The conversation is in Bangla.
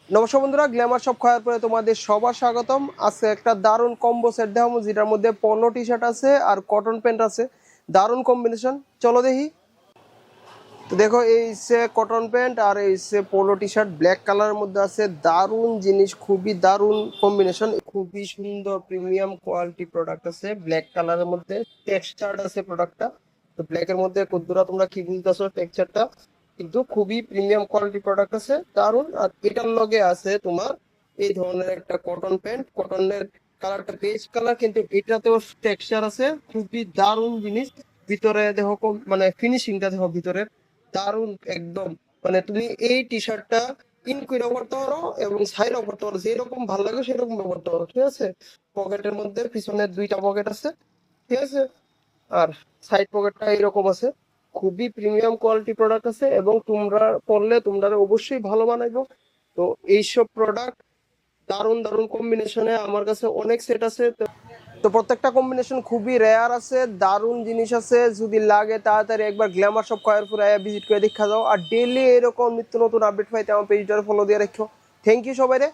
নমস্কার বন্ধুরা, গ্ল্যামার শপ খয়ারপুরে তোমাদের সবার স্বাগতম। আজকে একটা দারুণ কম্বো সেট দেখাবো, যেটার মধ্যে পলো টি শার্ট আছে আর কটন প্যান্ট আছে। দারুণ কম্বিনেশন, চলো দেখি। তো দেখো, এই সে কটন প্যান্ট আর এই সে পোলো টি শার্ট ব্ল্যাক কালারের মধ্যে আছে। দারুণ জিনিস, খুবই দারুণ কম্বিনেশন, খুবই সুন্দর প্রিমিয়াম কোয়ালিটি প্রোডাক্ট আছে। ব্ল্যাক কালারের মধ্যে টেক্সচার আছে প্রোডাক্টটা। তো ব্ল্যাকের মধ্যে কদ্দুরা তোমরা কি বুঝতেছো টেক্সচারটা, কিন্তু খুবই প্রিমিয়াম কোয়ালিটি প্রোডাক্ট আছে, দারুণ। আর এটার লগে আছে তোমার এই ধরনের একটা কটন প্যান্ট, কটনের কালারটা পেস্ট কালার, কিন্তু এটাতেও টেক্সচার আছে, খুবই দারুণ জিনিস। ভিতরে দেখো মানে ফিনিশিংটা দেখো ভিতরে দারুণ একদম। মানে তুমি এই টি শার্টটা ইন করে করতে পারো এবং সাইডও করতে পারো, যেরকম ভালো লাগে সেরকম ব্যবহার করতে পারো, ঠিক আছে। পকেটের মধ্যে পিছনে দুইটা পকেট আছে, ঠিক আছে। আর সাইড পকেটটা এরকম আছে। খুবই প্রিমিয়াম কোয়ালিটি প্রোডাক্ট আছে এবং তোমরা পরলে তোমরা অবশ্যই ভালো বানাইবো। তো এইসব প্রোডাক্ট দারুণ দারুণ কম্বিনেশনে আমার কাছে অনেক সেট আছে। তো প্রত্যেকটা কম্বিনেশন খুবই রেয়ার আছে, দারুণ জিনিস আছে। যদি লাগে তাড়াতাড়ি একবার গ্ল্যামার শপ খয়েরপুর আয়া ভিজিট করে দেখা যাও। আর ডেইলি এরকম নিত্য নতুন আপডেট পাইতে আমার পেজটার ফলো দিয়ে রাখো। থ্যাংক ইউ সবাই রে।